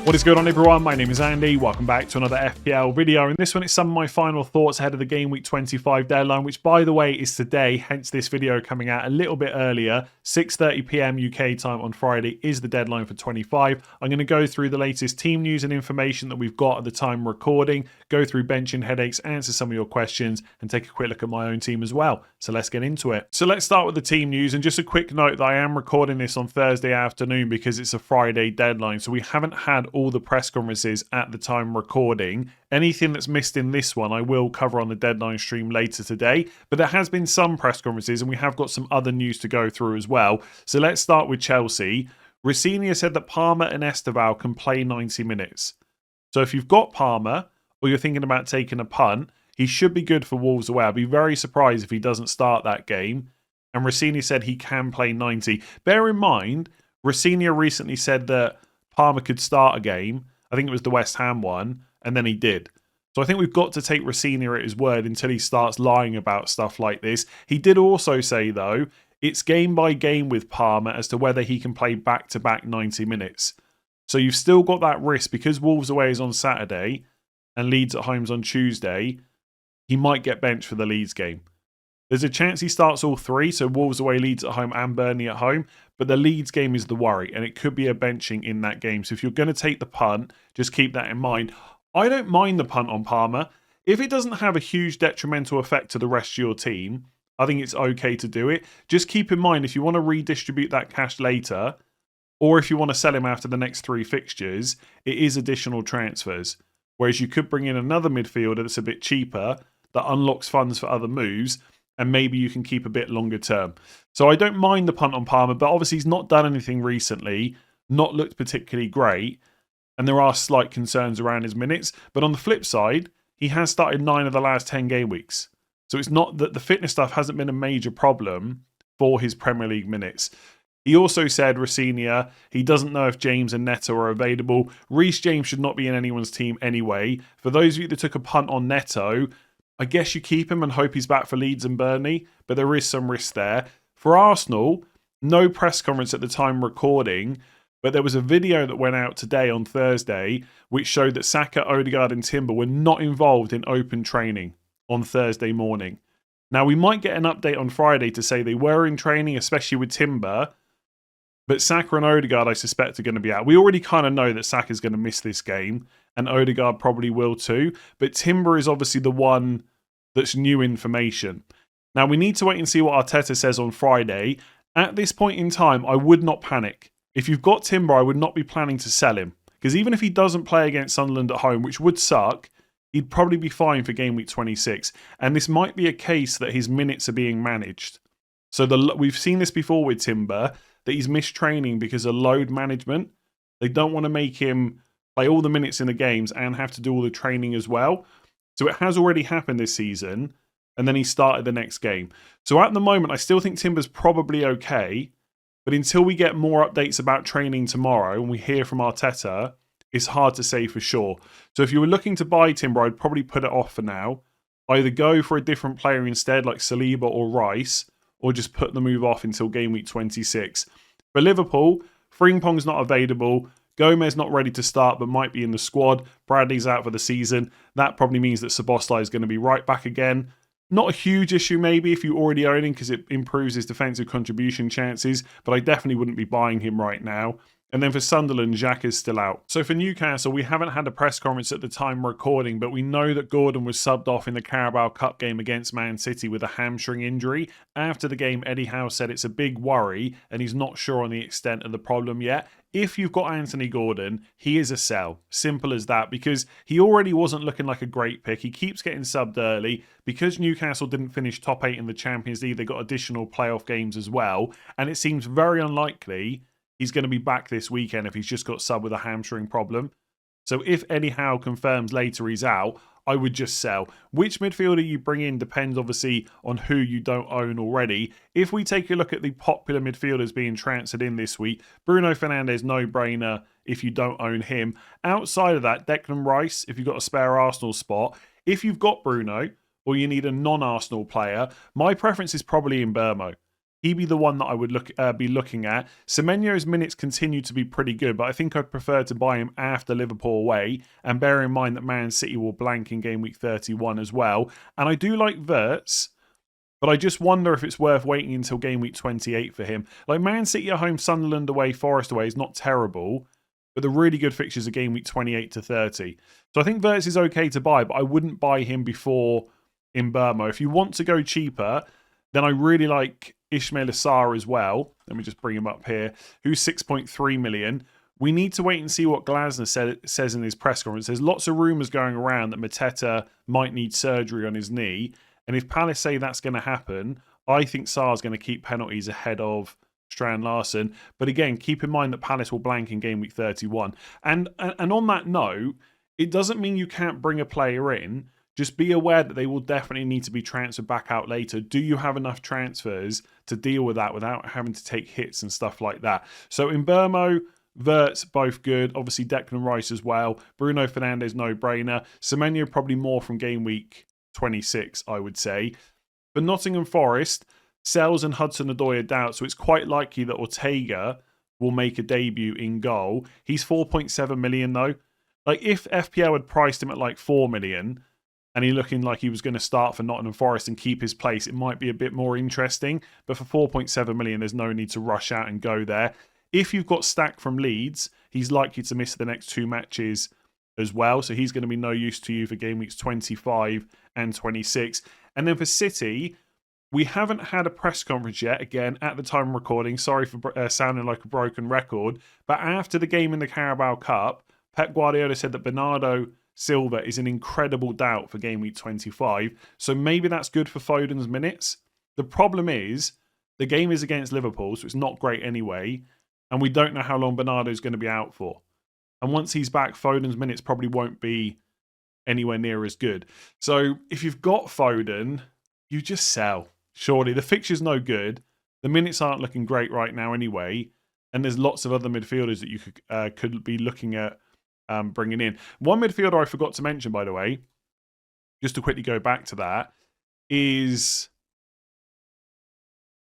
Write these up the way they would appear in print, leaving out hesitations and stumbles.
What is going on, everyone? My name is Andy. Welcome back to another FPL video. In this one, it's some of my final thoughts ahead of the Game Week 25 deadline, which, by the way, is today, hence this video coming out a little bit earlier. 6:30 PM UK time on Friday is the deadline for 25. I'm going to go through the latest team news and information that we've got at the time recording, go through benching headaches, answer some of your questions, and take a quick look at my own team as well. So let's get into it. So let's start with the team news, and just a quick note that I am recording this on Thursday afternoon because it's a Friday deadline, so we haven't had all the press conferences at the time recording. Anything that's missed in this one I will cover on the deadline stream later today, but there has been some press conferences and we have got some other news to go through as well. So let's start with Chelsea. Rossini said that Palmer and Esteval can play 90 minutes. So if you've got Palmer or you're thinking about taking a punt, he should be good for Wolves away. I'd be very surprised if he doesn't start that game. And Rossini said he can play 90. Bear in mind, Rossini recently said that Palmer could start a game. I think it was the West Ham one, and then he did. So I think we've got to take Rossini at his word until he starts lying about stuff like this. He did also say, though, it's game by game with Palmer as to whether he can play back-to-back 90 minutes. So you've still got that risk because Wolves away is on Saturday and Leeds at home's on Tuesday. He might get benched for the Leeds game. There's a chance he starts all three, so Wolves away, Leeds at home and Burnley at home, but the Leeds game is the worry, and it could be a benching in that game. So if you're going to take the punt, just keep that in mind. I don't mind the punt on Palmer. If it doesn't have a huge detrimental effect to the rest of your team, I think it's okay to do it. Just keep in mind, if you want to redistribute that cash later, or if you want to sell him after the next three fixtures, it is additional transfers. Whereas you could bring in another midfielder that's a bit cheaper, that unlocks funds for other moves, and maybe you can keep a bit longer term. So I don't mind the punt on Palmer, but obviously he's not done anything recently, not looked particularly great, and there are slight concerns around his minutes. But on the flip side, he has started 9 of the last 10 game weeks. So it's not that the fitness stuff hasn't been a major problem for his Premier League minutes. He also said, Rossini, he doesn't know if James and Neto are available. Reece James should not be in anyone's team anyway. For those of you that took a punt on Neto, I guess you keep him and hope he's back for Leeds and Burnley, but there is some risk there. For Arsenal, no press conference at the time recording, but there was a video that went out today on Thursday which showed that Saka, Odegaard and Timber were not involved in open training on Thursday morning. Now, we might get an update on Friday to say they were in training, especially with Timber, but Saka and Odegaard, I suspect, are going to be out. We already kind of know that Saka's going to miss this game, and Odegaard probably will too. But Timber is obviously the one that's new information. Now, we need to wait and see what Arteta says on Friday. At this point in time, I would not panic. If you've got Timber, I would not be planning to sell him. Because even if he doesn't play against Sunderland at home, which would suck, he'd probably be fine for Game Week 26. And this might be a case that his minutes are being managed. So we've seen this before with Timber, that he's missed training because of load management. They don't want to make him play all the minutes in the games and have to do all the training as well. So it has already happened this season, and then he started the next game. So at the moment, I still think Timber's probably okay, but until we get more updates about training tomorrow and we hear from Arteta, it's hard to say for sure. So if you were looking to buy Timber, I'd probably put it off for now. Either go for a different player instead, like Saliba or Rice, or just put the move off until Game Week 26. For Liverpool, Frimpong's not available. Gomez not ready to start, but might be in the squad. Bradley's out for the season. That probably means that Szoboszlai is going to be right back again. Not a huge issue maybe if you already own him because it improves his defensive contribution chances, but I definitely wouldn't be buying him right now. And then for Sunderland, Xhaka is still out. So for Newcastle, we haven't had a press conference at the time recording, but we know that Gordon was subbed off in the Carabao Cup game against Man City with a hamstring injury. After the game, Eddie Howe said it's a big worry and he's not sure on the extent of the problem yet. If you've got Anthony Gordon, he is a sell. Simple as that, because he already wasn't looking like a great pick. He keeps getting subbed early. Because Newcastle didn't finish top 8 in the Champions League, they got additional playoff games as well. And it seems very unlikely he's going to be back this weekend if he's just got subbed with a hamstring problem. So if Eddie Howe confirms later he's out, I would just sell. Which midfielder you bring in depends obviously on who you don't own already. If we take a look at the popular midfielders being transferred in this week, Bruno Fernandes, no-brainer if you don't own him. Outside of that, Declan Rice, if you've got a spare Arsenal spot. If you've got Bruno, or you need a non-Arsenal player, my preference is probably in Burmo. he'd be the one that I would be looking at. Semenyo's minutes continue to be pretty good, but I think I'd prefer to buy him after Liverpool away, and bear in mind that Man City will blank in game week 31 as well. And I do like Wirtz, but I just wonder if it's worth waiting until game week 28 for him. Like Man City at home, Sunderland away, Forest away is not terrible, but the really good fixtures are game week 28 to 30. So I think Wirtz is okay to buy, but I wouldn't buy him before Mbeumo. If you want to go cheaper, then I really like Ismail Assar as well. Let me just bring him up here, who's 6.3 million. We need to wait and see what Glasner says in his press conference. There's lots of rumours going around that Mateta might need surgery on his knee. And if Palace say that's going to happen, I think Sarr's going to keep penalties ahead of Strand Larsen. But again, keep in mind that Palace will blank in game week 31. And on that note, it doesn't mean you can't bring a player in. Just be aware that they will definitely need to be transferred back out later. Do you have enough transfers to deal with that without having to take hits and stuff like that? So Mbeumo, Wirtz, both good. Obviously Declan Rice as well. Bruno Fernandes, no-brainer. Semenyo probably more from game week 26, I would say. For Nottingham Forest, Sells and Hudson-Odoi are doubt, so it's quite likely that Ortega will make a debut in goal. He's 4.7 million though. Like if FPL had priced him at like 4 million, and he looking like he was going to start for Nottingham Forest and keep his place, it might be a bit more interesting. But for 4.7 million, there's no need to rush out and go there. If you've got Stack from Leeds, he's likely to miss the next 2 matches as well. So he's going to be no use to you for game weeks 25 and 26. And then for City, we haven't had a press conference yet, again, at the time of recording. Sorry for sounding like a broken record. But after the game in the Carabao Cup, Pep Guardiola said that Bernardo Silva is an incredible doubt for game week 25. So maybe that's good for Foden's minutes. The problem is the game is against Liverpool, so it's not great anyway. And we don't know how long Bernardo's going to be out for. And once he's back, Foden's minutes probably won't be anywhere near as good. So if you've got Foden, you just sell. Surely the fixture's no good. The minutes aren't looking great right now anyway. And there's lots of other midfielders that you could be looking at bringing in. One midfielder I forgot to mention, by the way, just to quickly go back to that, is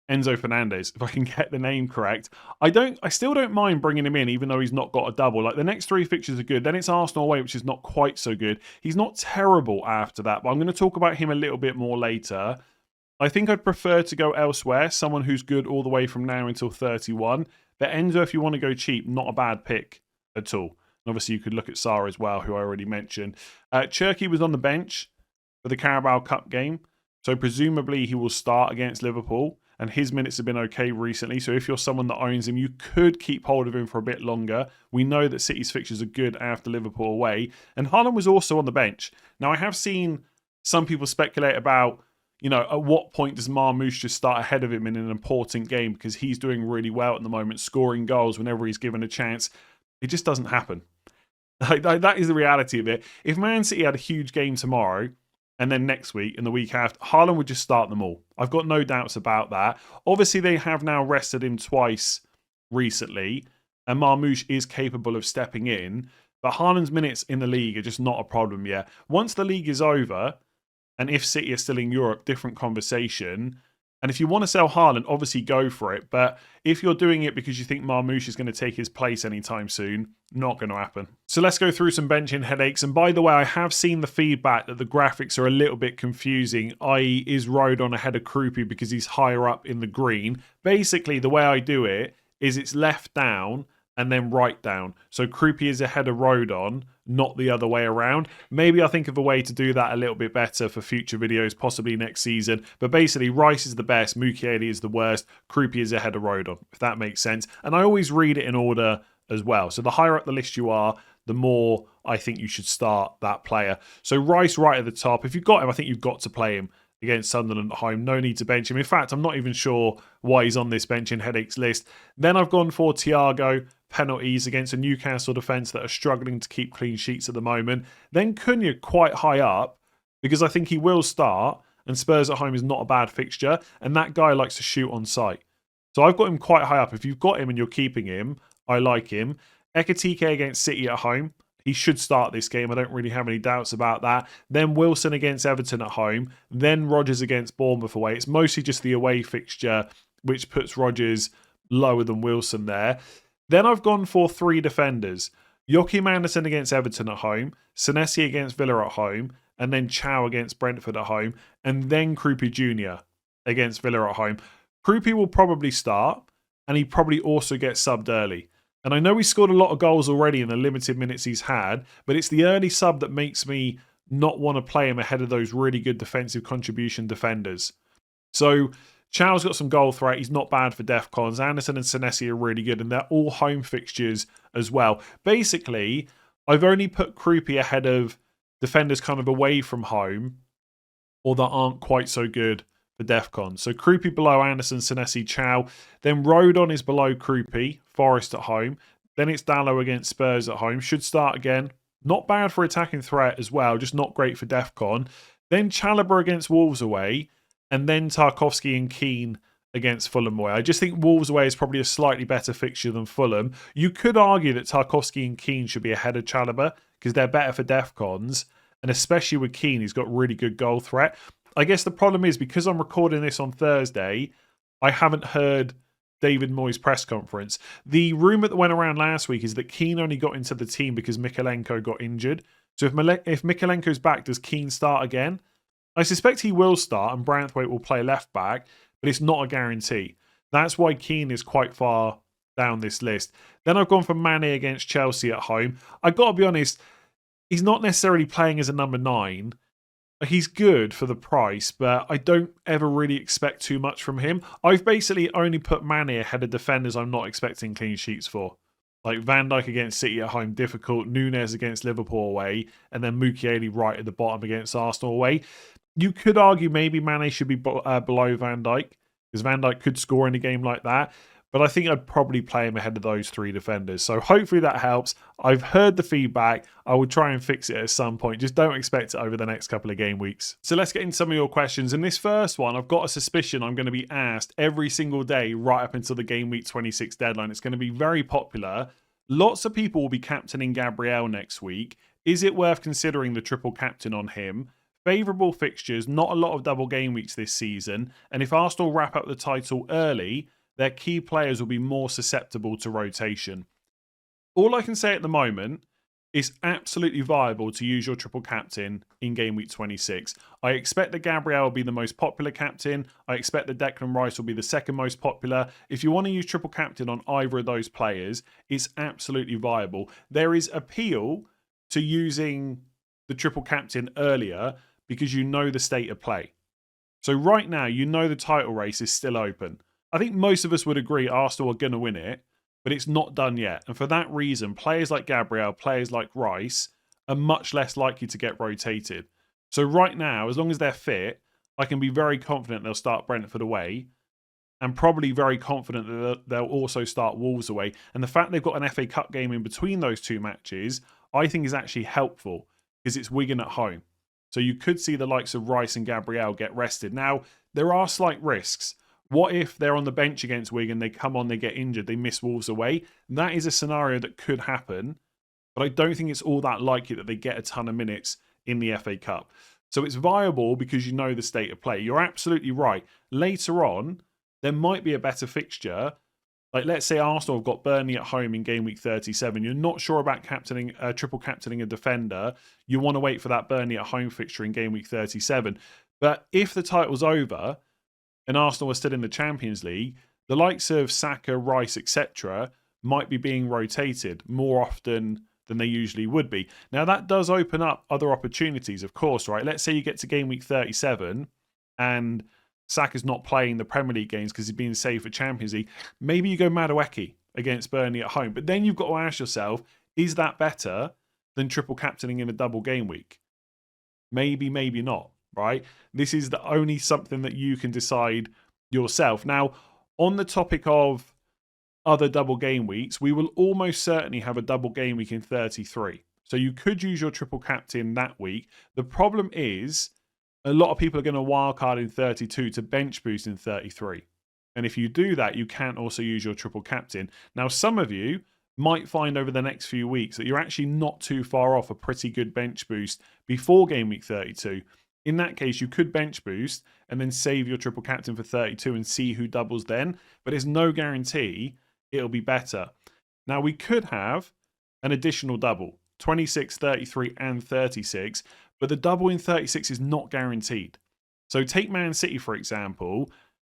Enzo Fernandez, if I can get the name correct. I still don't mind bringing him in, even though he's not got a double. Like the next 3 fixtures are good. Then it's Arsenal away, which is not quite so good. He's not terrible after that, but I'm going to talk about him a little bit more later. I think I'd prefer to go elsewhere, someone who's good all the way from now until 31. But Enzo, if you want to go cheap, not a bad pick at all. And obviously, you could look at Sarr as well, who I already mentioned. Cherky was on the bench for the Carabao Cup game. So presumably he will start against Liverpool. And his minutes have been okay recently. So if you're someone that owns him, you could keep hold of him for a bit longer. We know that City's fixtures are good after Liverpool away. And Haaland was also on the bench. Now, I have seen some people speculate about, at what point does Marmoush just start ahead of him in an important game? Because he's doing really well at the moment, scoring goals whenever he's given a chance. It just doesn't happen. That is the reality of it. If Man City had a huge game tomorrow, and then next week and the week after, Haaland would just start them all. I've got no doubts about that. Obviously, they have now rested him twice recently, and Marmoush is capable of stepping in. But Haaland's minutes in the league are just not a problem yet. Once the league is over, and if City are still in Europe, different conversation. And if you want to sell Haaland, obviously go for it. But if you're doing it because you think Marmoush is going to take his place anytime soon, not going to happen. So let's go through some benching headaches. And by the way, I have seen the feedback that the graphics are a little bit confusing, i.e. is Rodon ahead of Krupi because he's higher up in the green. Basically, the way I do it is it's left down and then right down. So Krupi is ahead of Rodon, not the other way around. Maybe I'll think of a way to do that a little bit better for future videos, possibly next season. But basically, Rice is the best, Mukiele is the worst, Krupi is ahead of Rodon, if that makes sense. And I always read it in order as well. So the higher up the list you are, the more I think you should start that player. So Rice right at the top. If you've got him, I think you've got to play him against Sunderland at home. No need to bench him. In fact, I'm not even sure why he's on this benching headaches list. Then I've gone for Thiago, penalties against a Newcastle defence that are struggling to keep clean sheets at the moment. Then Cunha quite high up because I think he will start, and Spurs at home is not a bad fixture, and that guy likes to shoot on sight. So I've got him quite high up. If you've got him and you're keeping him, I like him. Ekitike against City at home. He should start this game. I don't really have any doubts about that. Then Wilson against Everton at home. Then Rodgers against Bournemouth away. It's mostly just the away fixture which puts Rodgers lower than Wilson there. Then I've gone for 3 defenders. Joachim Andersen against Everton at home, Senesi against Villa at home, and then Chow against Brentford at home, and then Krupi Jr. against Villa at home. Krupi will probably start, and he probably also gets subbed early. And I know he scored a lot of goals already in the limited minutes he's had, but it's the early sub that makes me not want to play him ahead of those really good defensive contribution defenders. So Chow's got some goal threat. He's not bad for DEFCONs. Anderson and Senesi are really good, and they're all home fixtures as well. Basically, I've only put Krupi ahead of defenders kind of away from home or that aren't quite so good for DEFCON. So Krupi below Anderson, Senesi, Chow. Then Rodon is below Krupi, Forest at home. Then it's Dallo against Spurs at home. Should start again. Not bad for attacking threat as well, just not great for DEFCON. Then Chalobah against Wolves away. And then Tarkowski and Keane against Fulham away. I just think Wolves away is probably a slightly better fixture than Fulham. You could argue that Tarkowski and Keane should be ahead of Chalobah because they're better for DEFCONs. And especially with Keane, he's got really good goal threat. I guess the problem is because I'm recording this on Thursday, I haven't heard David Moyes' press conference. The rumour that went around last week is that Keane only got into the team because Mykolenko got injured. So if Mykolenko's back, does Keane start again? I suspect he will start and Branthwaite will play left back, but it's not a guarantee. That's why Keane is quite far down this list. Then I've gone for Mane against Chelsea at home. I've got to be honest, he's not necessarily playing as a number 9. He's good for the price, but I don't ever really expect too much from him. I've basically only put Mane ahead of defenders I'm not expecting clean sheets for. Like Van Dijk against City at home, difficult. Nunez against Liverpool away. And then Mukiele right at the bottom against Arsenal away. You could argue maybe Mane should be below Van Dijk, because Van Dijk could score in a game like that. But I think I'd probably play him ahead of those 3 defenders. So hopefully that helps. I've heard the feedback. I will try and fix it at some point. Just don't expect it over the next couple of game weeks. So let's get into some of your questions. In this first one, I've got a suspicion I'm going to be asked every single day right up until the game week 26 deadline. It's going to be very popular. Lots of people will be captaining Gabriel next week. Is it worth considering the triple captain on him? Favourable fixtures, not a lot of double game weeks this season. And if Arsenal wrap up the title early, their key players will be more susceptible to rotation. All I can say at the moment is absolutely viable to use your triple captain in game week 26. I expect that Gabriel will be the most popular captain. I expect that Declan Rice will be the second most popular. If you want to use triple captain on either of those players, it's absolutely viable. There is appeal to using the triple captain earlier because you know the state of play. So right now, you know the title race is still open. I think most of us would agree Arsenal are going to win it, but it's not done yet. And for that reason, players like Gabriel, players like Rice are much less likely to get rotated. So right now, as long as they're fit, I can be very confident they'll start Brentford away and probably very confident that they'll also start Wolves away. And the fact they've got an FA Cup game in between those 2 matches, I think is actually helpful because it's Wigan at home. So you could see the likes of Rice and Gabriel get rested. Now, there are slight risks. What if they're on the bench against Wigan, they come on, they get injured, they miss Wolves away? That is a scenario that could happen, but I don't think it's all that likely that they get a ton of minutes in the FA Cup. So it's viable because you know the state of play. You're absolutely right. Later on, there might be a better fixture. Like, let's say Arsenal have got Burnley at home in game week 37. You're not sure about triple captaining a defender. You want to wait for that Burnley at home fixture in game week 37. But if the title's over and Arsenal are still in the Champions League, the likes of Saka, Rice, etc. might be being rotated more often than they usually would be. Now, that does open up other opportunities, of course, right? Let's say you get to game week 37 and Saka's not playing the Premier League games because he's being saved for Champions League. Maybe you go Madueke against Burnley at home. But then you've got to ask yourself, is that better than triple captaining in a double game week? Maybe, maybe not, right? This is the only something that you can decide yourself. Now, on the topic of other double game weeks, we will almost certainly have a double game week in 33. So you could use your triple captain that week. The problem is a lot of people are going to wildcard in 32 to bench boost in 33. And if you do that, you can also use your triple captain. Now, some of you might find over the next few weeks that you're actually not too far off a pretty good bench boost before game week 32. In that case, you could bench boost and then save your triple captain for 32 and see who doubles then. But there's no guarantee it'll be better. Now, we could have an additional double, 26, 33, and 36. But the double in 36 is not guaranteed. So take Man City, for example.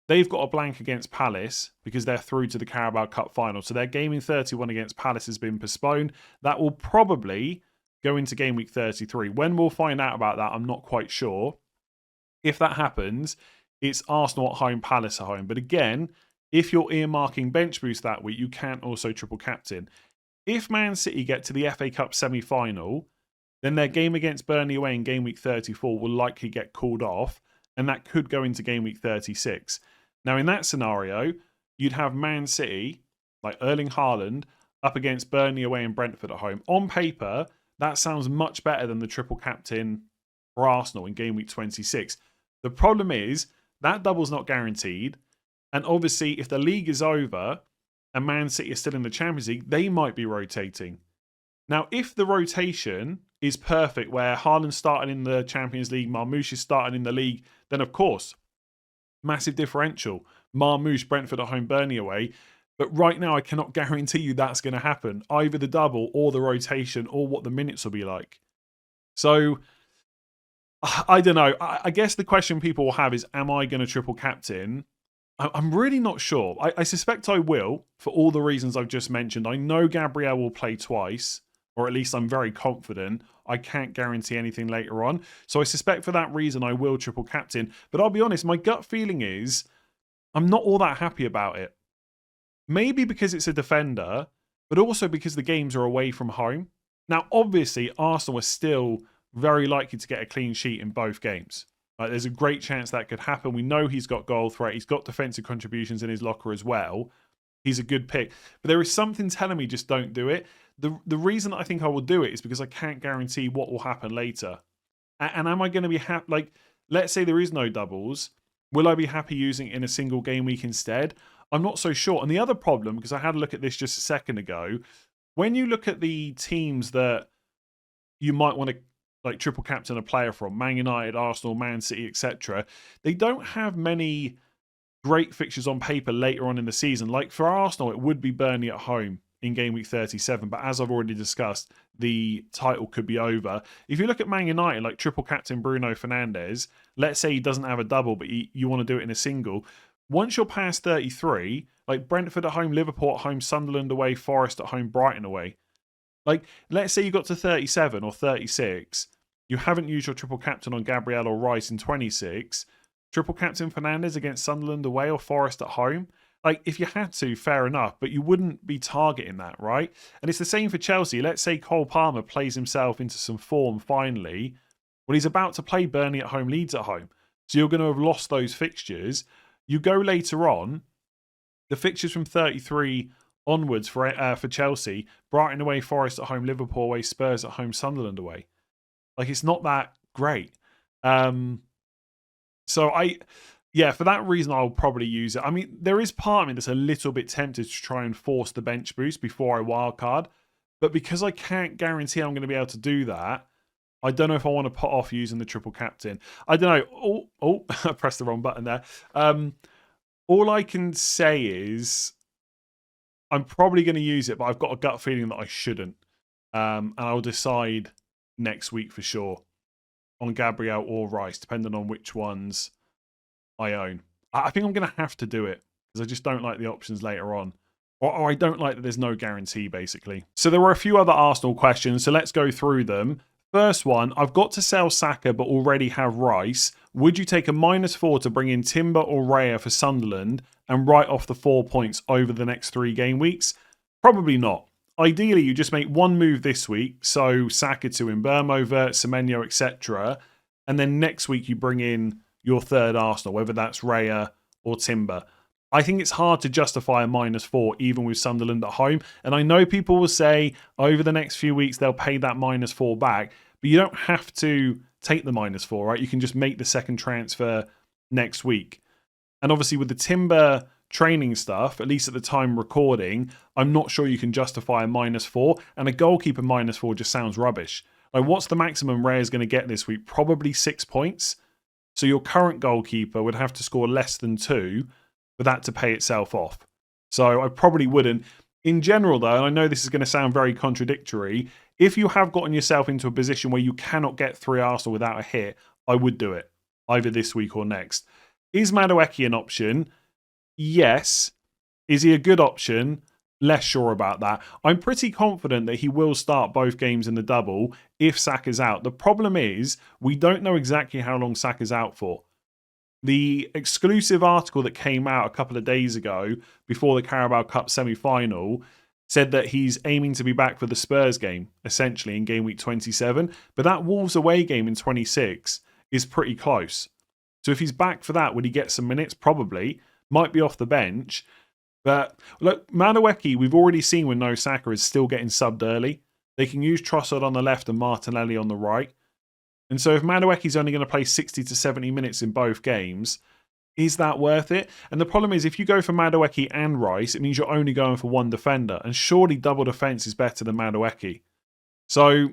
They've got a blank against Palace because they're through to the Carabao Cup final. So their game in 31 against Palace has been postponed. That will probably go into game week 33. When we'll find out about that, I'm not quite sure. If that happens, it's Arsenal at home, Palace at home. But again, if you're earmarking bench boost that week, you can also triple captain. If Man City get to the FA Cup semi-final, then their game against Burnley away in game week 34 will likely get called off, and that could go into game week 36. Now, in that scenario, you'd have Man City, like Erling Haaland, up against Burnley away and Brentford at home. On paper, that sounds much better than the triple captain for Arsenal in game week 26. The problem is that double's not guaranteed. And obviously, if the league is over and Man City is still in the Champions League, they might be rotating. Now, if the rotation is perfect, where Haaland starting in the Champions League, Marmoush is starting in the league, then of course, massive differential. Marmoush, Brentford at home, Burnley away. But right now, I cannot guarantee you that's going to happen. Either the double or the rotation or what the minutes will be like. So, I don't know. I guess the question people will have is, am I going to triple captain? I'm really not sure. I suspect I will, for all the reasons I've just mentioned. I know Gabriel will play twice, or at least I'm very confident. I can't guarantee anything later on. So I suspect for that reason I will triple captain. But I'll be honest, my gut feeling is I'm not all that happy about it. Maybe because it's a defender, but also because the games are away from home. Now, obviously, Arsenal are still very likely to get a clean sheet in both games. Like, there's a great chance that could happen. We know he's got goal threat. He's got defensive contributions in his locker as well. He's a good pick. But there is something telling me just don't do it. The reason I think I will do it is because I can't guarantee what will happen later. And am I going to be happy? Like, let's say there is no doubles. Will I be happy using it in a single game week instead? I'm not so sure. And the other problem, because I had a look at this just a second ago, when you look at the teams that you might want to like triple captain a player from, Man United, Arsenal, Man City, etc., they don't have many great fixtures on paper later on in the season. Like for Arsenal, it would be Burnley at home in game week 37, but as I've already discussed, the title could be over. If you look at Man United, like triple captain Bruno Fernandes, let's say he doesn't have a double, but you want to do it in a single. Once you're past 33, like Brentford at home, Liverpool at home, Sunderland away, Forest at home, Brighton away. Like, let's say you got to 37 or 36, you haven't used your triple captain on Gabriel or Rice in 26, triple captain Fernandes against Sunderland away or Forest at home. Like, if you had to, fair enough, but you wouldn't be targeting that, right? And it's the same for Chelsea. Let's say Cole Palmer plays himself into some form finally. Well, he's about to play Burnley at home, Leeds at home. So you're going to have lost those fixtures. You go later on, the fixtures from 33 onwards for Chelsea, Brighton away, Forest at home, Liverpool away, Spurs at home, Sunderland away. Like, it's not that great. For that reason, I'll probably use it. I mean, there is part of me that's a little bit tempted to try and force the bench boost before I wildcard. But because I can't guarantee I'm going to be able to do that, I don't know if I want to put off using the triple captain. I don't know. Oh, I pressed the wrong button there. All I can say is I'm probably going to use it, but I've got a gut feeling that I shouldn't. And I'll decide next week for sure on Gabriel or Rice, depending on which ones I own. I think I'm going to have to do it because I just don't like the options later on. Or I don't like that there's no guarantee, basically. So there were a few other Arsenal questions, so let's go through them. First one, I've got to sell Saka but already have Rice. Would you take a -4 to bring in Timber or Raya for Sunderland and write off the 4 points over the next 3 game weeks? Probably not. Ideally, you just make one move this week, so Saka to Mbeumo, Semenyo, etc. And then next week you bring in your third Arsenal, whether that's Raya or Timber. I think it's hard to justify a -4 even with Sunderland at home. And I know people will say over the next few weeks they'll pay that -4 back, but you don't have to take the -4, right? You can just make the second transfer next week. And obviously with the Timber training stuff, at least at the time recording, I'm not sure you can justify a -4. And a goalkeeper -4 just sounds rubbish. Like, what's the maximum Ray is going to get this week? Probably 6 points. So your current goalkeeper would have to score less than 2 for that to pay itself off. So I probably wouldn't. In general, though, and I know this is going to sound very contradictory, if you have gotten yourself into a position where you cannot get 3 Arsenal without a hit, I would do it, either this week or next. Is Madueke an option? Yes. Is he a good option? Less sure about that. I'm pretty confident that he will start both games in the double if Saka's out. The problem is we don't know exactly how long Saka's out for. The exclusive article that came out a couple of days ago before the Carabao Cup semi-final said that he's aiming to be back for the Spurs game, essentially, in game week 27. But that Wolves away game in 26 is pretty close. So if he's back for that, would he get some minutes? Probably. Might be off the bench. But look, Madueke, we've already seen when no Saka is still getting subbed early. They can use Trossard on the left and Martinelli on the right. And so if Madueke's only going to play 60 to 70 minutes in both games, is that worth it? And the problem is, if you go for Madueke and Rice, it means you're only going for one defender. And surely double defence is better than Madueke. So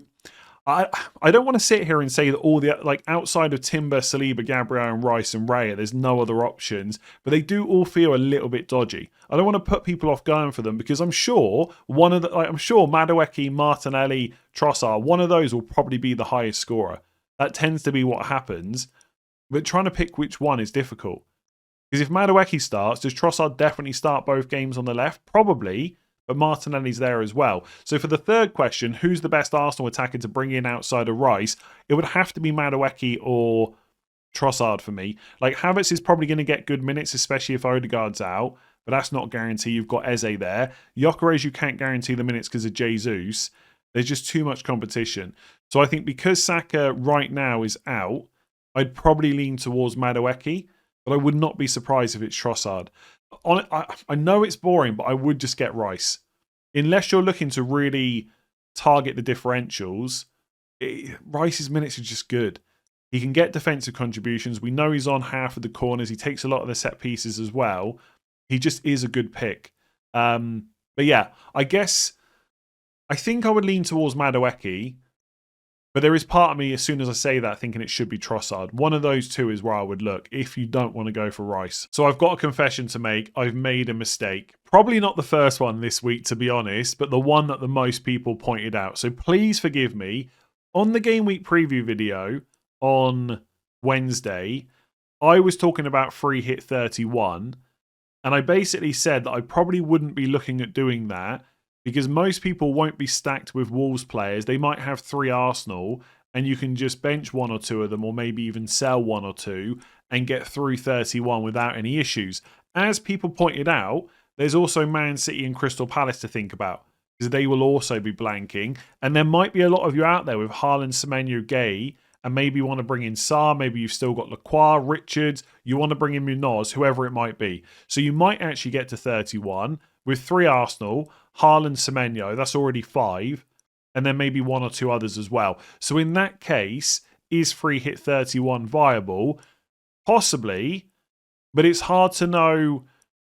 I don't want to sit here and say that all the, like, outside of Timber, Saliba, Gabriel and Rice and Raya, there's no other options, but they do all feel a little bit dodgy. I don't want to put people off going for them because I'm sure I'm sure Madueke, Martinelli, Trossard, one of those will probably be the highest scorer. That tends to be what happens, but trying to pick which one is difficult. Because if Madueke starts, does Trossard definitely start both games on the left? Probably. But Martinelli's there as well. So for the third question, who's the best Arsenal attacker to bring in outside of Rice? It would have to be Madueke or Trossard for me. Like, Havertz is probably going to get good minutes, especially if Odegaard's out. But that's not guaranteed. You've got Eze there. Gyökeres, you can't guarantee the minutes because of Jesus. There's just too much competition. So I think because Saka right now is out, I'd probably lean towards Madueke. But I would not be surprised if it's Trossard. I know it's boring, but I would just get Rice. Unless you're looking to really target the differentials, Rice's minutes are just good. He can get defensive contributions. We know he's on half of the corners. He takes a lot of the set pieces as well. He just is a good pick. But yeah, I think I would lean towards Madueke. But there is part of me, as soon as I say that, thinking it should be Trossard. One of those two is where I would look if you don't want to go for Rice. So I've got a confession to make. I've made a mistake. Probably not the first one this week, to be honest, but the one that the most people pointed out. So please forgive me. On the Game Week preview video on Wednesday, I was talking about free hit 31. And I basically said that I probably wouldn't be looking at doing that, because most people won't be stacked with Wolves players. They might have 3 Arsenal, and you can just bench 1 or 2 of them, or maybe even sell 1 or 2, and get through 31 without any issues. As people pointed out, there's also Man City and Crystal Palace to think about, because they will also be blanking. And there might be a lot of you out there with Haaland, Semenyo, Gay, and maybe you want to bring in Sarr, maybe you've still got Lacroix, Richards, you want to bring in Munoz, whoever it might be. So you might actually get to 31 with 3 Arsenal, Haaland, Semenyo, that's already 5, and then maybe 1 or 2 others as well. So in that case, is free hit 31 viable? Possibly, but it's hard to know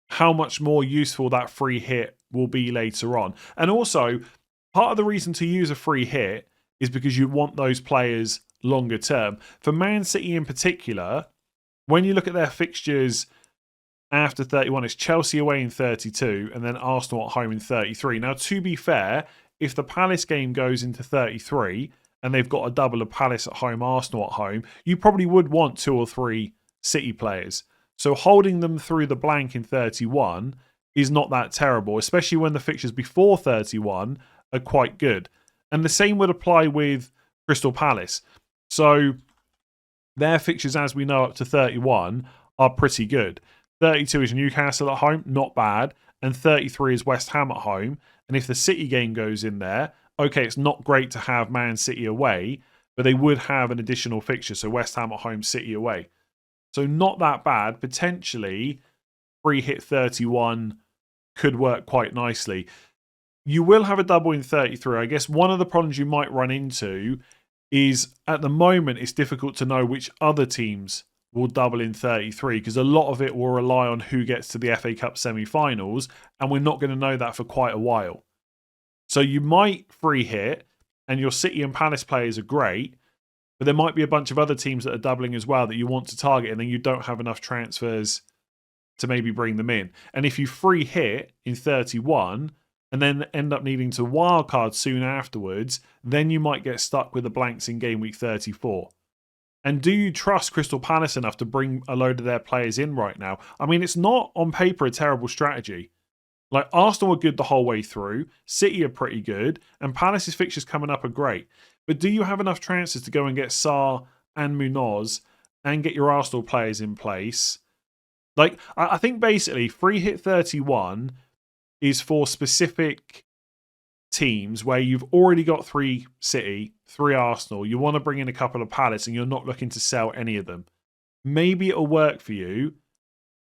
how much more useful that free hit will be later on. And also, part of the reason to use a free hit is because you want those players longer term. For Man City in particular, when you look at their fixtures after 31, it's Chelsea away in 32 and then Arsenal at home in 33. Now, to be fair, if the Palace game goes into 33 and they've got a double of Palace at home, Arsenal at home, you probably would want 2 or 3 City players. So holding them through the blank in 31 is not that terrible, especially when the fixtures before 31 are quite good. And the same would apply with Crystal Palace. So their fixtures, as we know, up to 31 are pretty good. 32 is Newcastle at home, not bad. And 33 is West Ham at home. And if the City game goes in there, okay, it's not great to have Man City away, but they would have an additional fixture. So West Ham at home, City away. So not that bad. Potentially, free hit 31 could work quite nicely. You will have a double in 33. I guess one of the problems you might run into is at the moment it's difficult to know which other teams will double in 33 because a lot of it will rely on who gets to the FA Cup semi-finals, and we're not going to know that for quite a while. So you might free hit and your City and Palace players are great, but there might be a bunch of other teams that are doubling as well that you want to target, and then you don't have enough transfers to maybe bring them in. And if you free hit in 31 and then end up needing to wildcard soon afterwards, then you might get stuck with the blanks in game week 34. And do you trust Crystal Palace enough to bring a load of their players in right now? I mean, it's not on paper a terrible strategy. Like, Arsenal are good the whole way through, City are pretty good, and Palace's fixtures coming up are great. But do you have enough chances to go and get Sarr and Munoz and get your Arsenal players in place? Like, I think basically free hit 31 is for specific teams where you've already got 3 City, 3 Arsenal, you want to bring in a couple of Palace and you're not looking to sell any of them. Maybe it'll work for you,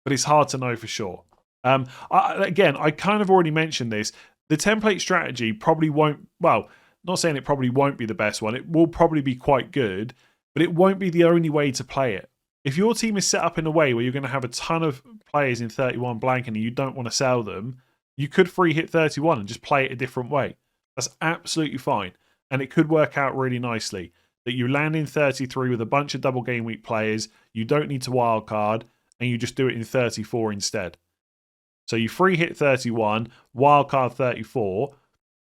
but it's hard to know for sure. I kind of already mentioned this. The template strategy probably won't, well, not saying it probably won't be the best one. It will probably be quite good, but it won't be the only way to play it. If your team is set up in a way where you're going to have a ton of players in 31 blank and you don't want to sell them, you could free hit 31 and just play it a different way. That's absolutely fine. And it could work out really nicely. That you land in 33 with a bunch of double game week players, you don't need to wildcard, and you just do it in 34 instead. So you free hit 31, wildcard 34,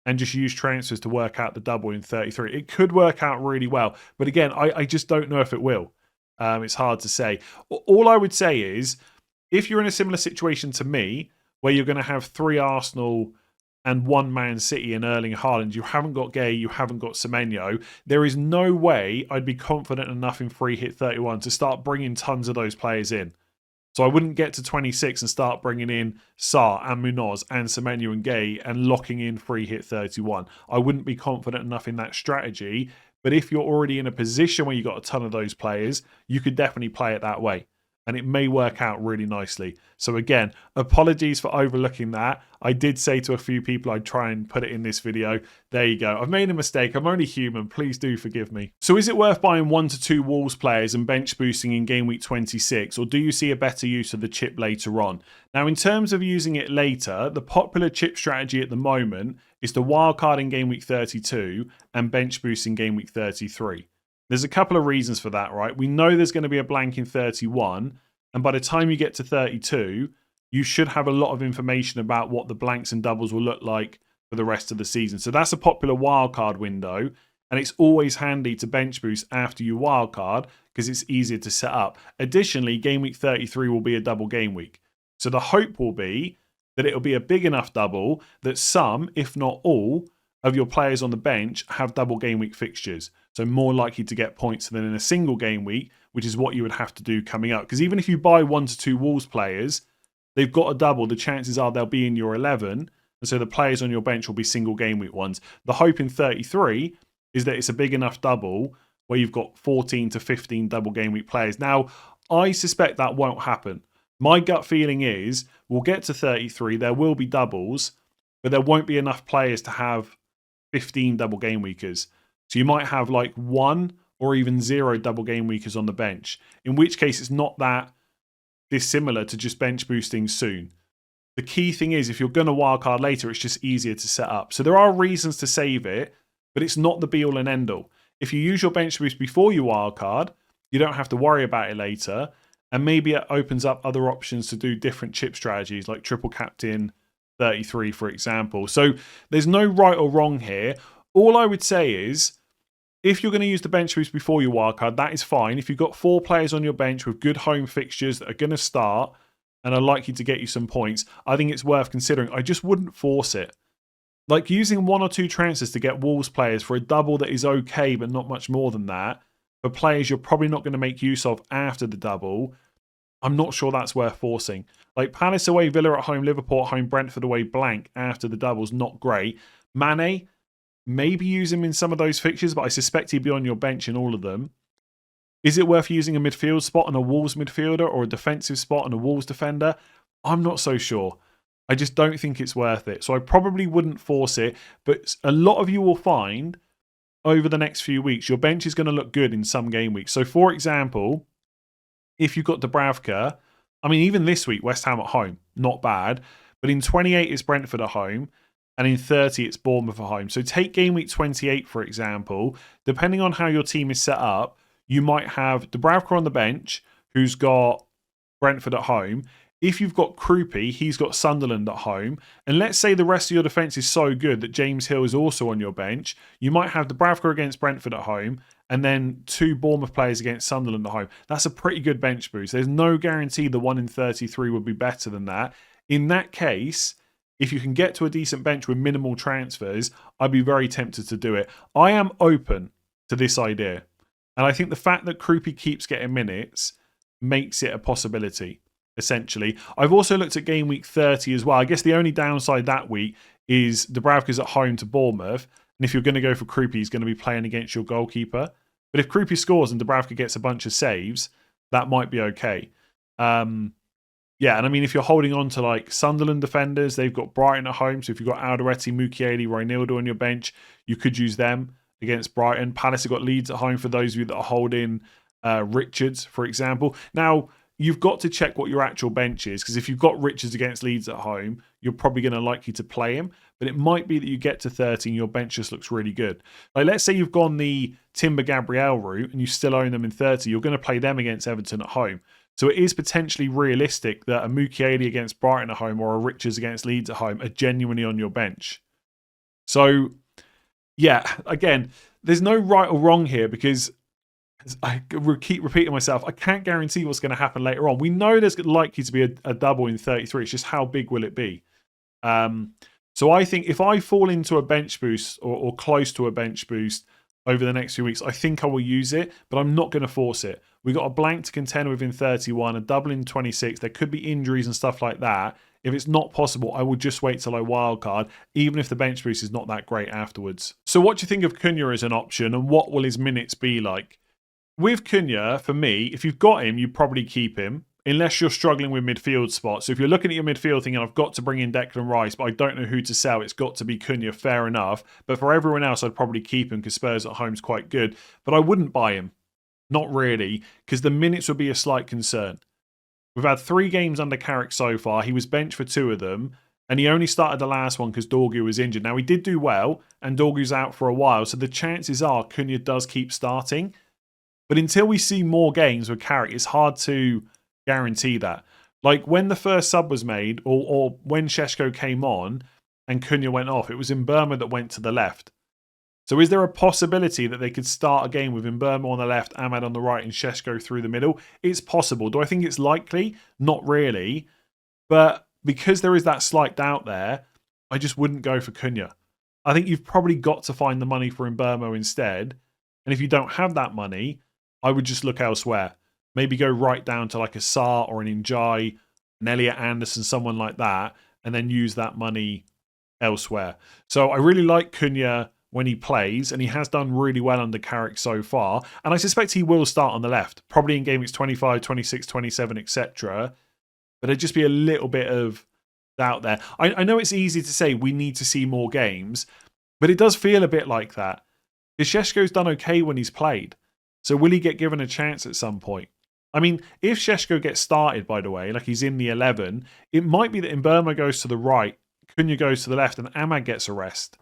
and just use transfers to work out the double in 33. It could work out really well. But again, I just don't know if it will. It's hard to say. All I would say is, if you're in a similar situation to me, where you're going to have 3 Arsenal and 1 Man City and Erling Haaland, you haven't got Gay, you haven't got Semenyo, there is no way I'd be confident enough in free hit 31 to start bringing tons of those players in. So I wouldn't get to 26 and start bringing in Sarr and Munoz and Semenyo and Gay and locking in free hit 31. I wouldn't be confident enough in that strategy. But if you're already in a position where you've got a ton of those players, you could definitely play it that way. And it may work out really nicely. So again, apologies for overlooking that. I did say to a few people I'd try and put it in this video. There you go. I've made a mistake. I'm only human. Please do forgive me. So is it worth buying 1 to 2 Wolves players and bench boosting in game week 26? Or do you see a better use of the chip later on? Now, in terms of using it later, the popular chip strategy at the moment is to wildcard in game week 32 and bench boost in game week 33. There's a couple of reasons for that, right? We know there's going to be a blank in 31, and by the time you get to 32, you should have a lot of information about what the blanks and doubles will look like for the rest of the season. So that's a popular wildcard window, and it's always handy to bench boost after you wildcard because it's easier to set up. Additionally, game week 33 will be a double game week. So the hope will be that it'll be a big enough double that some, if not all, of your players on the bench have double game week fixtures. So more likely to get points than in a single game week, which is what you would have to do coming up. Because even if you buy 1 to 2 Wolves players, they've got a double. The chances are they'll be in your 11. And so the players on your bench will be single game week ones. The hope in 33 is that it's a big enough double where you've got 14 to 15 double game week players. Now, I suspect that won't happen. My gut feeling is we'll get to 33. There will be doubles, but there won't be enough players to have 15 double game weekers. So you might have like 1 or even 0 double game weekers on the bench, in which case it's not that dissimilar to just bench boosting soon. The key thing is if you're going to wildcard later, it's just easier to set up. So there are reasons to save it, but it's not the be all and end all. If you use your bench boost before you wildcard, you don't have to worry about it later. And maybe it opens up other options to do different chip strategies like triple captain 33, for example. So there's no right or wrong here. All I would say is, if you're going to use the bench boost before you wildcard, that is fine. If you've got 4 players on your bench with good home fixtures that are going to start and are likely to get you some points, I think it's worth considering. I just wouldn't force it. Like using 1 or 2 transfers to get Wolves players for a double that is okay, but not much more than that, for players you're probably not going to make use of after the double, I'm not sure that's worth forcing. Like Palace away, Villa at home, Liverpool at home, Brentford away, blank after the double's not great. Mane, maybe use him in some of those fixtures, but I suspect he'd be on your bench in all of them. Is it worth using a midfield spot on a Wolves midfielder or a defensive spot on a Wolves defender? I'm not so sure. I just don't think it's worth it. So I probably wouldn't force it, but a lot of you will find over the next few weeks, your bench is going to look good in some game weeks. So for example, if you've got Dubravka, I mean, even this week, West Ham at home, not bad. But in 28, it's Brentford at home. and in 30 it's Bournemouth at home. So take game week 28, for example. Depending on how your team is set up, you might have Dubravka on the bench, who's got Brentford at home. If you've got Krupi, he's got Sunderland at home. And let's say the rest of your defence is so good that James Hill is also on your bench. You might have Dubravka against Brentford at home and then 2 Bournemouth players against Sunderland at home. That's a pretty good bench boost. There's no guarantee the 1 in 33 would be better than that. In that case, if you can get to a decent bench with minimal transfers, I'd be very tempted to do it. I am open to this idea. And I think the fact that Krupi keeps getting minutes makes it a possibility, essentially. I've also looked at game week 30 as well. I guess the only downside that week is Dubravka's at home to Bournemouth. And if you're going to go for Krupi, he's going to be playing against your goalkeeper. But if Krupi scores and Dubravka gets a bunch of saves, that might be okay. Yeah, and I mean, if you're holding on to like Sunderland defenders, they've got Brighton at home. So if you've got Alderete, Mukiele, Reinildo on your bench, you could use them against Brighton. Palace have got Leeds at home for those of you that are holding Richards, for example. Now, you've got to check what your actual bench is, because if you've got Richards against Leeds at home, you're probably going to likely to play him. But it might be that you get to 30 and your bench just looks really good. Like, let's say you've gone the Timber Gabriel route and you still own them in 30. You're going to play them against Everton at home. So it is potentially realistic that a Mukiele against Brighton at home or a Richards against Leeds at home are genuinely on your bench. So, yeah, again, there's no right or wrong here, because I keep repeating myself. I can't guarantee what's going to happen later on. We know there's likely to be a double in 33. It's just how big will it be? So I think if I fall into a bench boost or close to a bench boost over the next few weeks, I think I will use it, but I'm not going to force it. We've got a blank to contend with in 31, a double in 26. There could be injuries and stuff like that. If it's not possible, I will just wait till I wildcard, even if the bench boost is not that great afterwards. So what do you think of Cunha as an option, and what will his minutes be like? With Cunha, for me, if you've got him, you probably keep him, unless you're struggling with midfield spots. So if you're looking at your midfield thinking, I've got to bring in Declan Rice, but I don't know who to sell, it's got to be Cunha, fair enough. But for everyone else, I'd probably keep him because Spurs at home is quite good. But I wouldn't buy him. Not really, because the minutes would be a slight concern. We've had 3 games under Carrick so far. He was benched for 2 of them, and he only started the last one because Dorgu was injured. Now, he did do well, and Dorgu's out for a while, so the chances are Cunha does keep starting. But until we see more games with Carrick, it's hard to guarantee that. Like when the first sub was made, or when Šeško came on and Cunha went off, it was Mbeumo that went to the left. So is there a possibility that they could start a game with Mbeumo on the left, Ahmad on the right, and Šeško through the middle? It's possible. Do I think it's likely? Not really. But because there is that slight doubt there, I just wouldn't go for Cunha. I think you've probably got to find the money for Mbeumo instead. And if you don't have that money, I would just look elsewhere. Maybe go right down to like a Sarr or an Njai, an Elliot Anderson, someone like that, and then use that money elsewhere. So I really like Cunha when he plays, and he has done really well under Carrick so far. And I suspect he will start on the left, probably in game weeks 25, 26, 27, etc. But there'd just be a little bit of doubt there. I know it's easy to say we need to see more games, but it does feel a bit like that. Šeško's done okay when he's played. So will he get given a chance at some point? I mean, if Šeško gets started, by the way, like he's in the 11, it might be that Mbeumo goes to the right, Cunha goes to the left, and Ahmad gets a rest.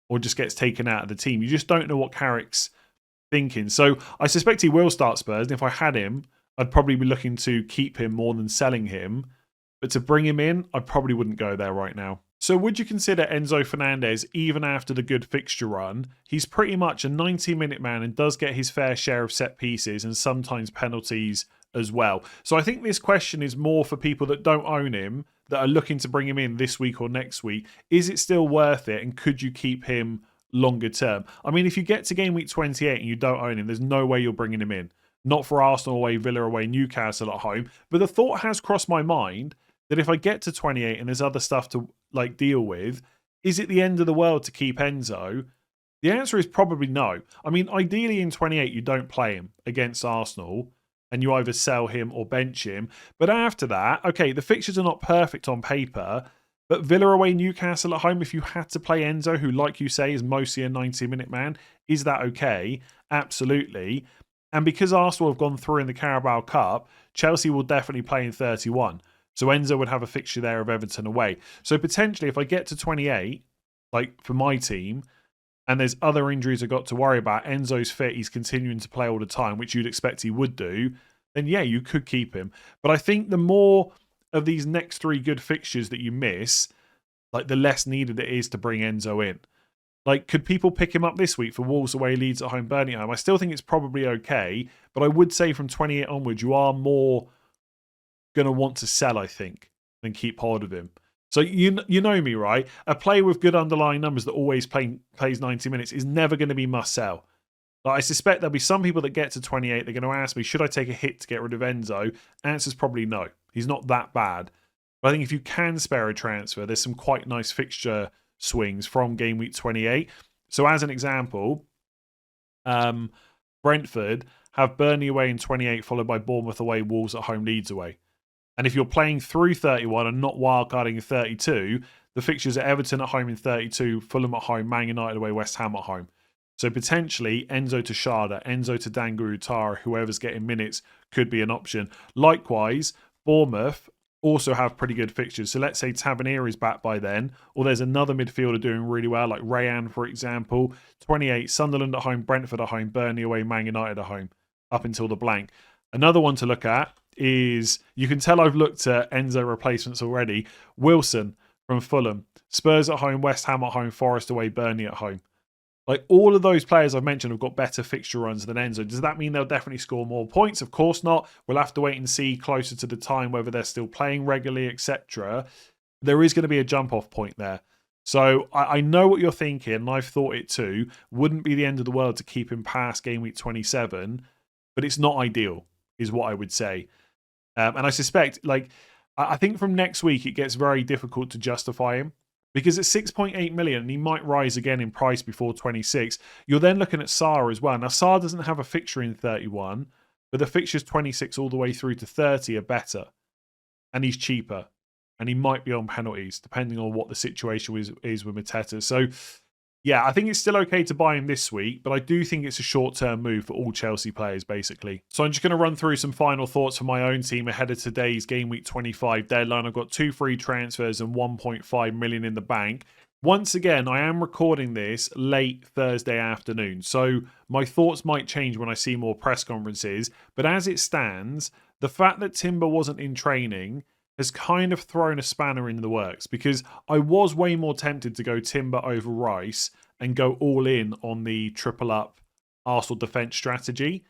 Or just gets taken out of the team. You just don't know what Carrick's thinking. So I suspect he will start Spurs. And if I had him, I'd probably be looking to keep him more than selling him. But to bring him in, I probably wouldn't go there right now. So would you consider Enzo Fernandez even after the good fixture run? He's pretty much a 90-minute man and does get his fair share of set pieces and sometimes penalties as well. So I think this question is more for people that don't own him, that are looking to bring him in this week or next week. Is it still worth it, and could you keep him longer term? I mean, if you get to game week 28 and you don't own him, there's no way you're bringing him in. Not for Arsenal away, Villa away, Newcastle at home. But the thought has crossed my mind that if I get to 28 and there's other stuff to like deal with, is it the end of the world to keep Enzo? The answer is probably no. I mean, ideally in 28 you don't play him against Arsenal, and you either sell him or bench him. But after that, okay, the fixtures are not perfect on paper, but Villa away, Newcastle at home, if you had to play Enzo, who, like you say, is mostly a 90-minute man, is that okay? Absolutely. And because Arsenal have gone through in the Carabao Cup, Chelsea will definitely play in 31. So Enzo would have a fixture there of Everton away. So potentially, if I get to 28, like for my team, and there's other injuries I've got to worry about, Enzo's fit, he's continuing to play all the time, which you'd expect he would do, then yeah, you could keep him. But I think the more of these next 3 good fixtures that you miss, like the less needed it is to bring Enzo in. Like, could people pick him up this week for Wolves away, Leeds at home, Burnley at home? I still think it's probably okay, but I would say from 28 onwards, you are more going to want to sell, I think, than keep hold of him. So you know me, right? A player with good underlying numbers that always plays 90 minutes is never going to be must sell. Like, I suspect there'll be some people that get to 28, they're going to ask me, should I take a hit to get rid of Enzo? Answer's probably no. He's not that bad. But I think if you can spare a transfer, there's some quite nice fixture swings from game week 28. So as an example, Brentford have Burnley away in 28, followed by Bournemouth away, Wolves at home, Leeds away. And if you're playing through 31 and not wildcarding in 32, the fixtures are Everton at home in 32, Fulham at home, Man United away, West Ham at home. So potentially Enzo to Sharda, Enzo to Danguru Tara, whoever's getting minutes could be an option. Likewise, Bournemouth also have pretty good fixtures. So let's say Tavernier is back by then, or there's another midfielder doing really well, like Rayan, for example. 28, Sunderland at home, Brentford at home, Burnley away, Man United at home, up until the blank. Another one to look at is, you can tell I've looked at Enzo replacements already. Wilson from Fulham, Spurs at home, West Ham at home, Forest away, Burnley at home. Like, all of those players I've mentioned have got better fixture runs than Enzo. Does that mean they'll definitely score more points? Of course not. We'll have to wait and see closer to the time whether they're still playing regularly, etc. There is going to be a jump-off point there. So I know what you're thinking, and I've thought it too. Wouldn't be the end of the world to keep him past game week 27, but it's not ideal, is what I would say. And I suspect, like, I think from next week it gets very difficult to justify him. Because at 6.8 million, and he might rise again in price before 26, you're then looking at Sarr as well. Now, Sarr doesn't have a fixture in 31, but the fixtures 26 all the way through to 30 are better. And he's cheaper. And he might be on penalties, depending on what the situation is with Mateta. So, yeah, I think it's still okay to buy him this week, but I do think it's a short-term move for all Chelsea players, basically. So I'm just going to run through some final thoughts for my own team ahead of today's Game Week 25 deadline. I've got 2 free transfers and 1.5 million in the bank. Once again, I am recording this late Thursday afternoon, so my thoughts might change when I see more press conferences. But as it stands, the fact that Timber wasn't in training has kind of thrown a spanner in the works, because I was way more tempted to go Timber over Rice and go all in on the triple up Arsenal defence strategy.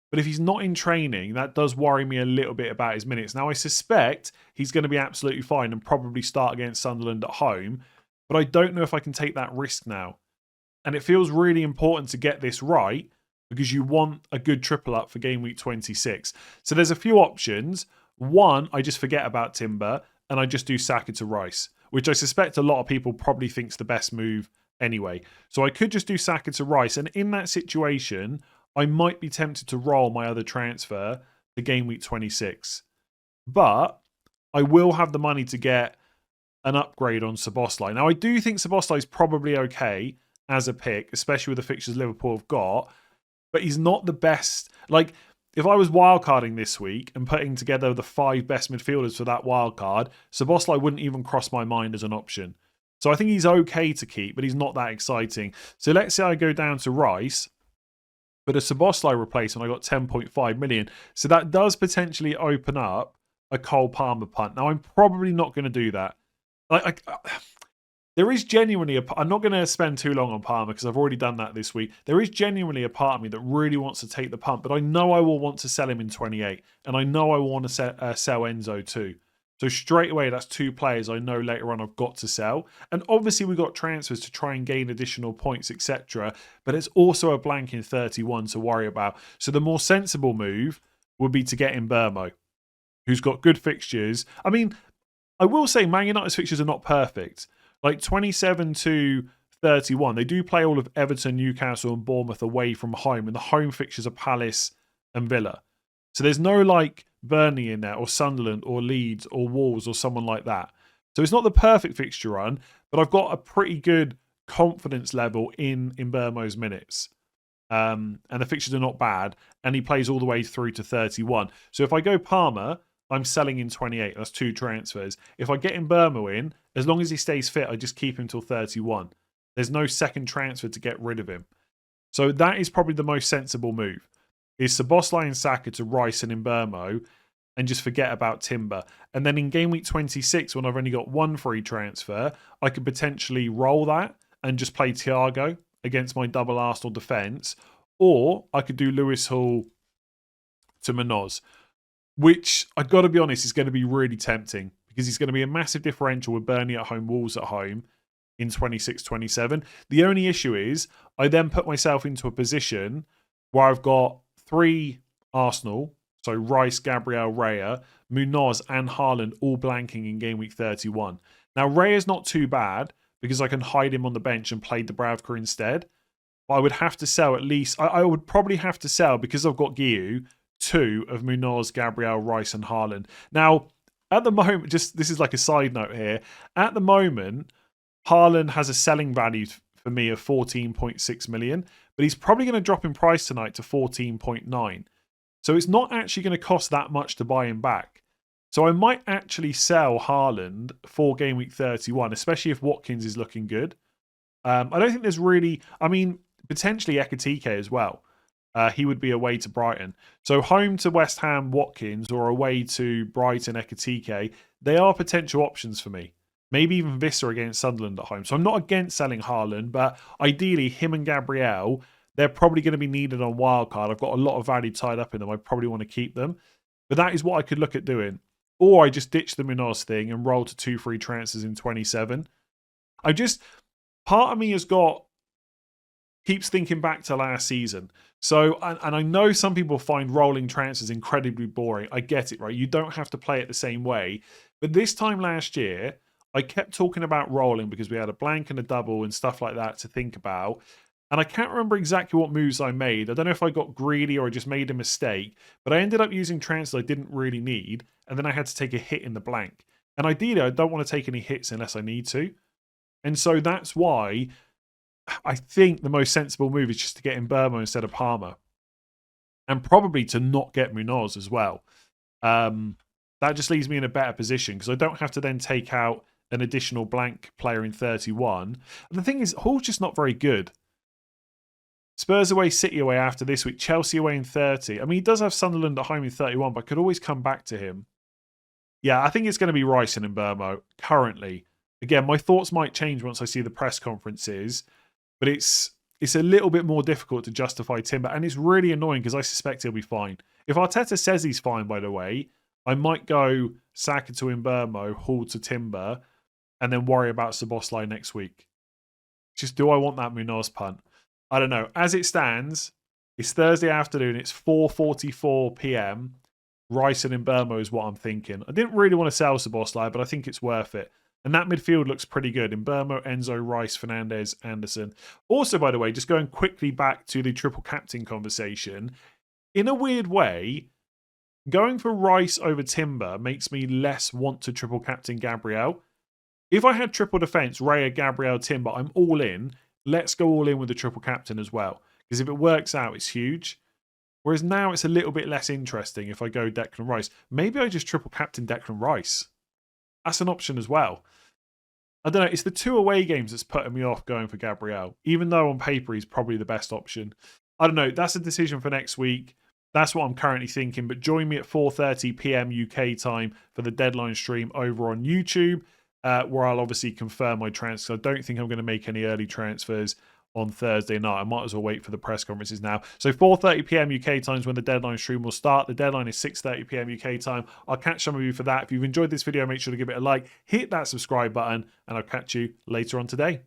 But if he's not in training, that does worry me a little bit about his minutes. Now, I suspect he's going to be absolutely fine and probably start against Sunderland at home, but I don't know if I can take that risk now. And it feels really important to get this right, because you want a good triple up for game week 26. So there's a few options. One, I just forget about Timber and I just do Saka to Rice, which I suspect a lot of people probably thinks the best move anyway. So I could just do Saka to Rice, and in that situation, I might be tempted to roll my other transfer to game week 26. But I will have the money to get an upgrade on Szoboszlai. Now, I do think Szoboszlai is probably okay as a pick, especially with the fixtures Liverpool have got, but he's not the best. Like, if I was wildcarding this week and putting together the 5 best midfielders for that wildcard, Szoboszlai wouldn't even cross my mind as an option. So I think he's okay to keep, but he's not that exciting. So let's say I go down to Rice, but a Szoboszlai replacement, I got 10.5 million. So that does potentially open up a Cole Palmer punt. Now, I'm probably not going to do that. There is genuinely I'm not going to spend too long on Palmer because I've already done that this week. There is genuinely a part of me that really wants to take the punt, but I know I will want to sell him in 28, and I know I will want to sell Enzo too. So straight away, that's 2 players I know later on I've got to sell. And obviously we've got transfers to try and gain additional points, etc. But it's also a blank in 31 to worry about. So the more sensible move would be to get in Burmo, who's got good fixtures. I mean, I will say Man United's fixtures are not perfect. Like 27 to 31, they do play all of Everton, Newcastle and Bournemouth away from home, and the home fixtures are Palace and Villa. So there's no like Burnley in there, or Sunderland, or Leeds, or Wolves, or someone like that. So it's not the perfect fixture run, but I've got a pretty good confidence level in Burmo's minutes. And the fixtures are not bad, and he plays all the way through to 31. So if I go Palmer, I'm selling in 28. That's 2 transfers. If I get in Burmo in, As long as he stays fit, I just keep him till 31. There's no second transfer to get rid of him. So that is probably the most sensible move, is Szoboszlai and Saka to Rice and Mbeumo, and just forget about Timber. And then in game week 26, when I've only got one free transfer, I could potentially roll that and just play Thiago against my double Arsenal defence. Or I could do Lewis Hall to Munoz, which I've got to be honest is going to be really tempting because he's going to be a massive differential with Burnley at home, Wolves at home in 26-27. The only issue is I then put myself into a position where I've got 3 Arsenal, so Rice, Gabriel, Raya, Munoz and Haaland all blanking in game week 31. Now Raya's not too bad because I can hide him on the bench and play Dubravka instead. But I would have to sell at least, I would probably have to sell, because I've got Guiu, 2 of Munoz, Gabriel, Rice and Haaland. Now, at the moment, this is like a side note here. At the moment, Haaland has a selling value for me of 14.6 million, but he's probably going to drop in price tonight to 14.9. So it's not actually going to cost that much to buy him back. So I might actually sell Haaland for game week 31, especially if Watkins is looking good. I don't think there's really, I mean, potentially Ekitike as well. He would be away to Brighton. So home to West Ham, Watkins, or away to Brighton, Ekitike, they are potential options for me. Maybe even Visser against Sunderland at home. So I'm not against selling Haaland, but ideally him and Gabriel, they're probably going to be needed on wildcard. I've got a lot of value tied up in them. I probably want to keep them. But that is what I could look at doing. Or I just ditch the Munoz thing and roll to 2 free transfers in 27. Part of me keeps thinking back to last season. So, and I know some people find rolling transfers incredibly boring. I get it, right? You don't have to play it the same way. But this time last year, I kept talking about rolling because we had a blank and a double and stuff like that to think about. And I can't remember exactly what moves I made. I don't know if I got greedy or I just made a mistake, but I ended up using transfers I didn't really need, and then I had to take a hit in the blank. And ideally, I don't want to take any hits unless I need to. And so that's why I think the most sensible move is just to get in Mbeumo instead of Palmer. And probably to not get Munoz as well. That just leaves me in a better position because I don't have to then take out an additional blank player in 31. And the thing is, Hall's just not very good. Spurs away, City away after this week, Chelsea away in 30. I mean, he does have Sunderland at home in 31, but I could always come back to him. Yeah, I think it's going to be Rice and Mbeumo currently. Again, my thoughts might change once I see the press conferences, but it's a little bit more difficult to justify Timber, and it's really annoying because I suspect he'll be fine. If Arteta says he's fine, by the way, I might go Saka to Mbeumo, Hall to Timber, and then worry about Szoboszlai next week. Just, do I want that Munoz punt? I don't know. As it stands, it's Thursday afternoon. It's 4:44 p.m. Rice and Mbeumo is what I'm thinking. I didn't really want to sell Szoboszlai, but I think it's worth it. And that midfield looks pretty good. Mbeumo, Enzo, Rice, Fernandez, Anderson. Also, by the way, just going quickly back to the triple captain conversation, in a weird way, going for Rice over Timber makes me less want to triple captain Gabriel. If I had triple defence, Raya, Gabriel, Timber, I'm all in. Let's go all in with the triple captain as well. Because if it works out, it's huge. Whereas now it's a little bit less interesting if I go Declan Rice. Maybe I just triple captain Declan Rice. That's an option as well. I don't know. It's the 2 away games that's putting me off going for Gabriel. Even though on paper he's probably the best option. I don't know. That's a decision for next week. That's what I'm currently thinking. But join me at 4:30 p.m. UK time for the deadline stream over on YouTube. Where I'll obviously confirm my transfer. I don't think I'm going to make any early transfers on Thursday night. I might as well wait for the press conferences now. So 4:30 p.m. UK time is when the deadline stream will start. The deadline is 6:30 p.m. UK time. I'll catch some of you for that. If you've enjoyed this video, make sure to give it a like, hit that subscribe button, and I'll catch you later on today.